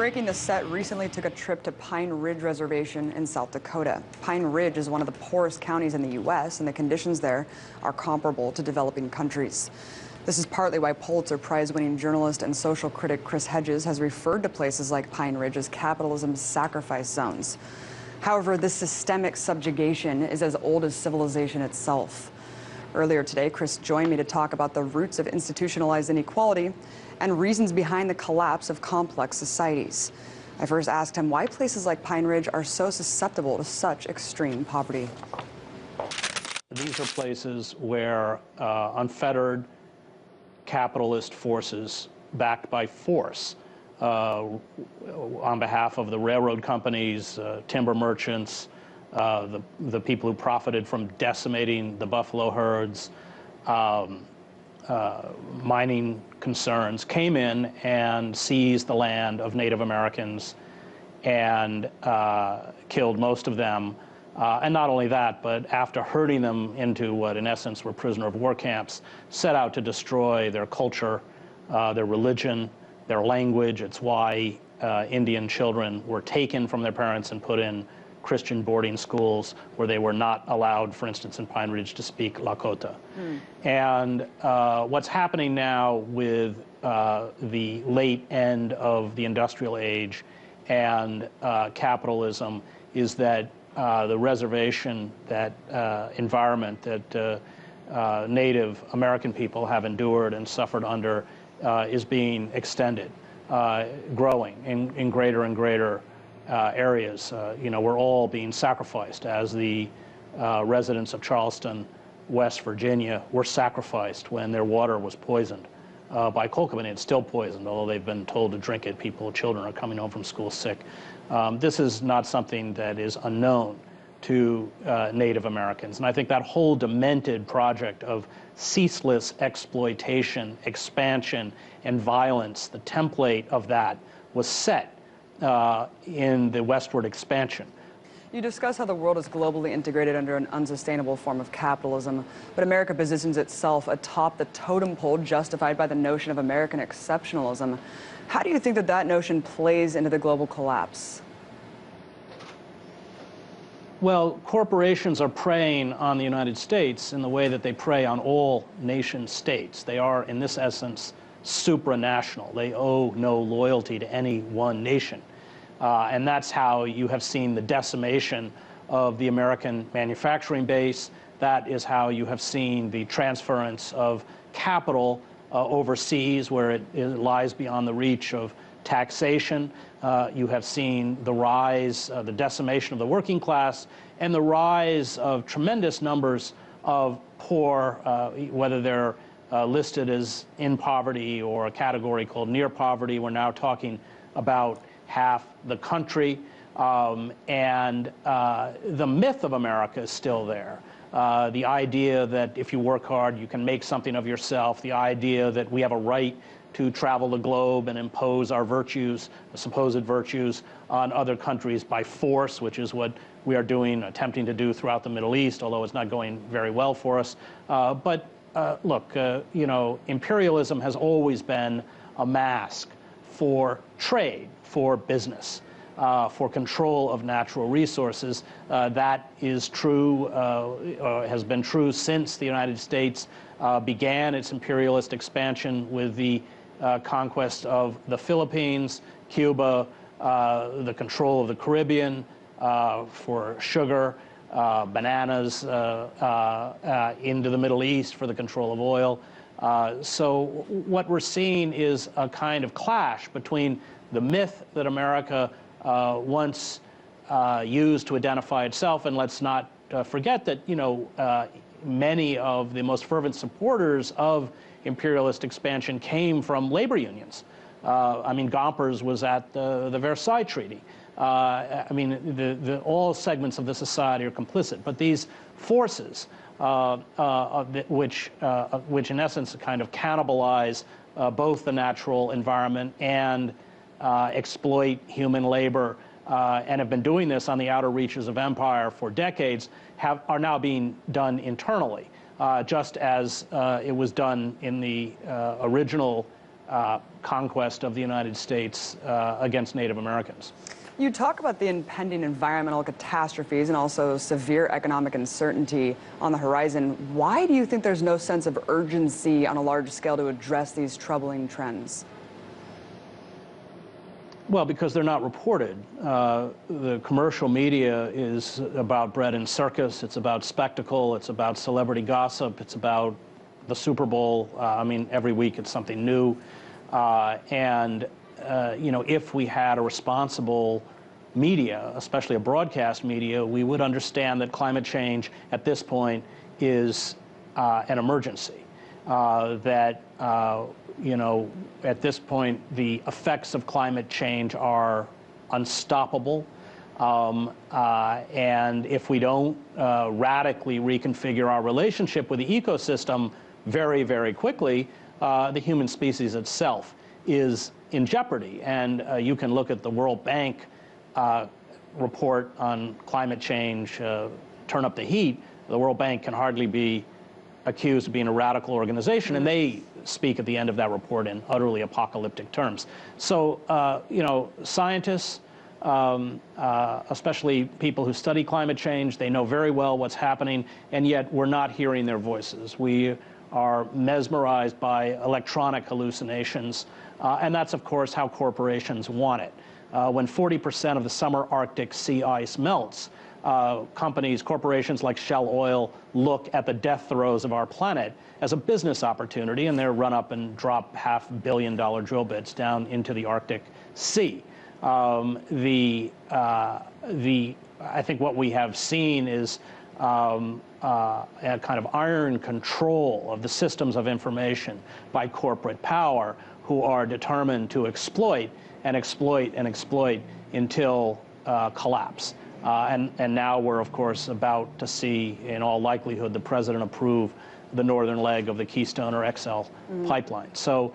breaking the set recently took a trip to Pine Ridge Reservation in South Dakota. Pine Ridge is one of the poorest counties in the U.S., and the conditions there are comparable to developing countries. This is partly why Pulitzer Prize winning journalist and social critic Chris Hedges has referred to places like Pine Ridge as capitalism's sacrifice zones. However, this systemic subjugation is as old as civilization itself. Earlier today, Chris joined me to talk about the roots of institutionalized inequality and reasons behind the collapse of complex societies. I first asked him why places like Pine Ridge are so susceptible to such extreme poverty. These are places where unfettered capitalist forces backed by force on behalf of the railroad companies, timber merchants, the people who profited from decimating the buffalo herds, mining concerns, came in and seized the land of Native Americans and killed most of them. And not only that, but after herding them into what in essence were prisoner of war camps, set out to destroy their culture, their religion, their language. It's why Indian children were taken from their parents and put in Christian boarding schools where they were not allowed, for instance, in Pine Ridge, to speak Lakota. And what's happening now with the late end of the industrial age and capitalism is that the reservation, that environment that Native American people have endured and suffered under is being extended, growing in greater and greater areas. You know, we're all being sacrificed as the residents of Charleston, West Virginia, were sacrificed when their water was poisoned by coal company. It's still poisoned, although they've been told to drink it. Children are coming home from school sick. This is not something that is unknown to Native Americans. And I think that whole demented project of ceaseless exploitation, expansion, and violence, the template of that was set in the westward expansion. You discuss how the world is globally integrated under an unsustainable form of capitalism, but America positions itself atop the totem pole justified by the notion of American exceptionalism. How do you think that that notion plays into the global collapse? Well, corporations are preying on the United States in the way that they prey on all nation states. They are, in this essence, supranational. They owe no loyalty to any one nation. And that's how you have seen the decimation of the American manufacturing base. That is how you have seen the transference of capital overseas, where it lies beyond the reach of taxation. You have seen the rise, the decimation of the working class, and the rise of tremendous numbers of poor, whether they're listed as in poverty or a category called near poverty. We're now talking about half the country, and the myth of America is still there. The idea that if you work hard, you can make something of yourself, the idea that we have a right to travel the globe and impose our virtues, supposed virtues, on other countries by force, which is what we are doing, attempting to do throughout the Middle East, although it's not going very well for us. But look, you know, imperialism has always been a mask for trade, for business, for control of natural resources. That is true, has been true since the United States began its imperialist expansion with the conquest of the Philippines, Cuba, the control of the Caribbean for sugar, bananas into the Middle East for the control of oil. So what we're seeing is a kind of clash between the myth that America once used to identify itself, and let's not forget that, you know, many of the most fervent supporters of imperialist expansion came from labor unions. I mean, Gompers was at the Versailles Treaty. I mean, all segments of the society are complicit, but these forces, which in essence kind of cannibalize both the natural environment and exploit human labor, and have been doing this on the outer reaches of empire for decades, are now being done internally, just as it was done in the original conquest of the United States against Native Americans. You talk about the impending environmental catastrophes and also severe economic uncertainty on the horizon. Why do you think there's no sense of urgency on a large scale to address these troubling trends? Well, because they're not reported. The commercial media is about bread and circus. It's about spectacle. It's about celebrity gossip. It's about the Super Bowl. I mean, every week it's something new. You know, if we had a responsible media, especially a broadcast media, we would understand that climate change at this point is an emergency. You know, at this point, the effects of climate change are unstoppable. And if we don't radically reconfigure our relationship with the ecosystem very, very quickly, the human species itself is in jeopardy. And you can look at the World Bank report on climate change, Turn Up the Heat. The World Bank can hardly be accused of being a radical organization, and they speak at the end of that report in utterly apocalyptic terms. So, you know, scientists, especially people who study climate change, they know very well what's happening, and yet we're not hearing their voices. We are mesmerized by electronic hallucinations, and that's, of course, how corporations want it. When 40% of the summer Arctic sea ice melts, corporations like Shell Oil look at the death throes of our planet as a business opportunity, and they run up and drop $500 million drill bits down into the Arctic Sea. I think what we have seen is a kind of iron control of the systems of information by corporate power, who are determined to exploit and exploit and exploit until collapse. And now we're, of course, about to see, in all likelihood, the president approve the northern leg of the Keystone or XL pipeline. So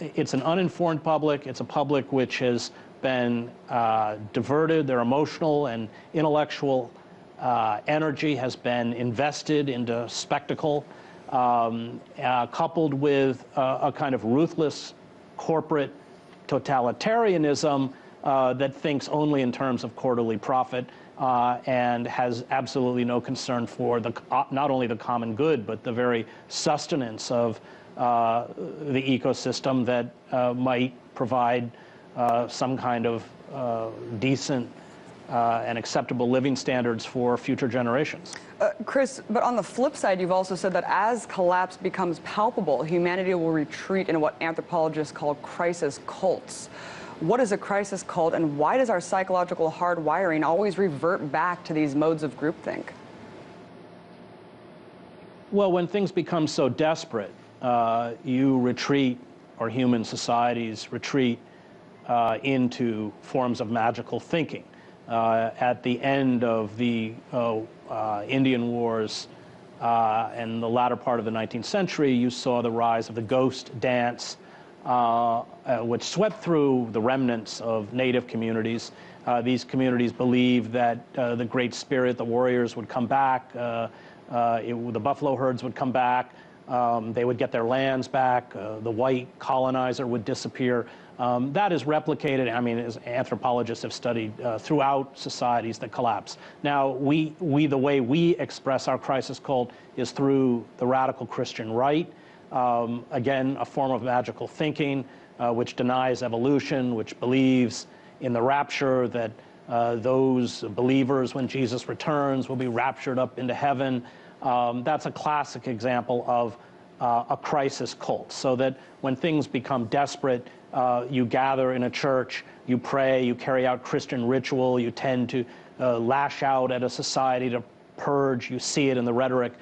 it's an uninformed public. It's a public which has been diverted. Their emotional and intellectual energy has been invested into spectacle, coupled with a kind of ruthless corporate totalitarianism that thinks only in terms of quarterly profit and has absolutely no concern for not only the common good, but the very sustenance of the ecosystem that might provide some kind of decent and acceptable living standards for future generations. Chris, but on the flip side, you've also said that as collapse becomes palpable, humanity will retreat into what anthropologists call crisis cults. What is a crisis cult, and why does our psychological hardwiring always revert back to these modes of groupthink? Well, when things become so desperate, you retreat, or human societies retreat, into forms of magical thinking. At the end of the Indian Wars and the latter part of the 19th century, you saw the rise of the ghost dance, which swept through the remnants of native communities. These communities believed that the Great Spirit, the warriors, would come back, the buffalo herds would come back, they would get their lands back, the white colonizer would disappear. That is replicated, I mean, as anthropologists have studied throughout societies that collapse. Now, the way we express our crisis cult is through the radical Christian right. Again, a form of magical thinking, which denies evolution, which believes in the rapture, that those believers, when Jesus returns, will be raptured up into heaven. That's a classic example of a crisis cult, so that when things become desperate, you gather in a church, you pray, you carry out Christian ritual, you tend to lash out at a society to purge. You see it in the rhetoric,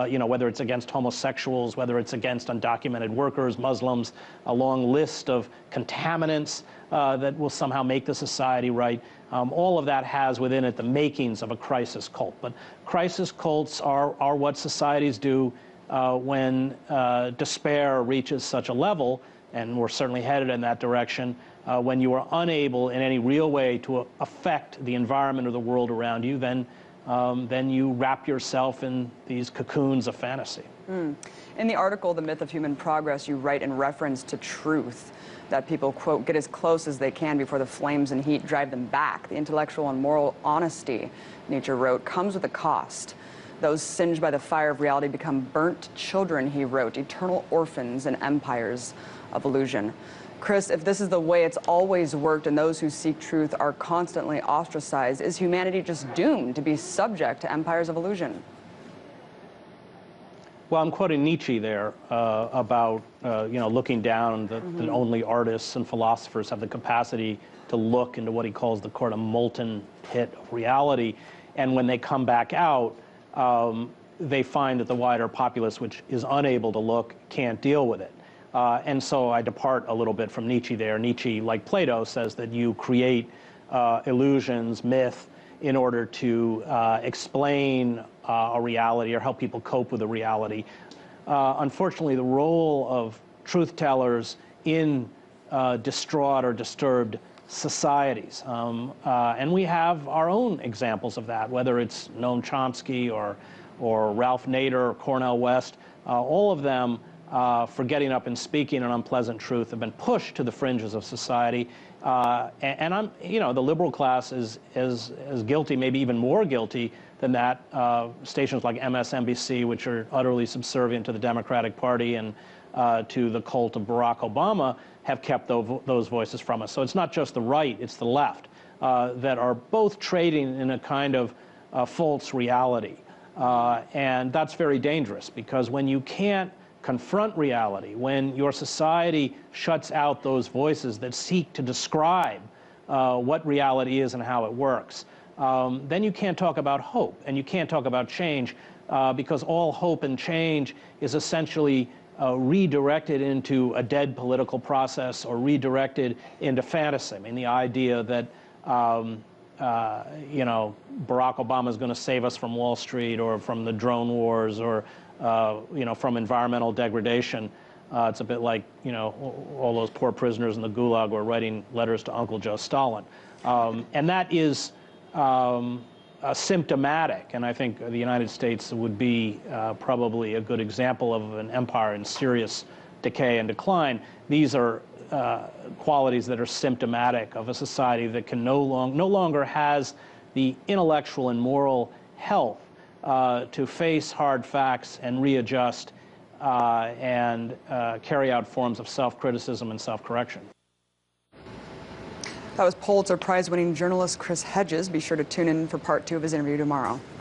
you know, whether it's against homosexuals, whether it's against undocumented workers, Muslims, a long list of contaminants that will somehow make the society right. All of that has within it the makings of a crisis cult. But crisis cults are what societies do when despair reaches such a level, and we're certainly headed in that direction, when you are unable in any real way to affect the environment or the world around you, then then you wrap yourself in these cocoons of fantasy. In the article, The Myth of Human Progress, you write in reference to truth that people, quote, get as close as they can before the flames and heat drive them back. The intellectual and moral honesty, Nietzsche wrote, comes with a cost. Those singed by the fire of reality become burnt children, he wrote, eternal orphans in empires of illusion. Chris, if this is the way it's always worked and those who seek truth are constantly ostracized, is humanity just doomed to be subject to empires of illusion? Well, I'm quoting Nietzsche there about looking down that only artists and philosophers have the capacity to look into what he calls the kind of molten pit of reality, and when they come back out, they find that the wider populace, which is unable to look, can't deal with it. And so I depart a little bit from Nietzsche there. Nietzsche, like Plato, says that you create illusions, myth, in order to explain a reality or help people cope with a reality. Unfortunately, the role of truth tellers in distraught or disturbed societies, and we have our own examples of that, whether it's Noam Chomsky or Ralph Nader or Cornel West, all of them for getting up and speaking an unpleasant truth have been pushed to the fringes of society. And I'm, the liberal class is guilty, maybe even more guilty than that. Stations like MSNBC, which are utterly subservient to the Democratic Party and to the cult of Barack Obama, have kept those voices from us. So it's not just the right, it's the left that are both trading in a kind of false reality. And that's very dangerous, because when you can't confront reality, when your society shuts out those voices that seek to describe what reality is and how it works, then you can't talk about hope and you can't talk about change, because all hope and change is essentially redirected into a dead political process or redirected into fantasy. I mean, the idea that Barack Obama is going to save us from Wall Street or from the drone wars or from environmental degradation. It's a bit like, all those poor prisoners in the Gulag were writing letters to Uncle Joe Stalin. And that is symptomatic, and I think the United States would be probably a good example of an empire in serious decay and decline. These are qualities that are symptomatic of a society that can no longer has the intellectual and moral health to face hard facts and readjust and carry out forms of self-criticism and self-correction. That was Pulitzer Prize winning journalist Chris Hedges. Be sure to tune in for part 2 of his interview tomorrow.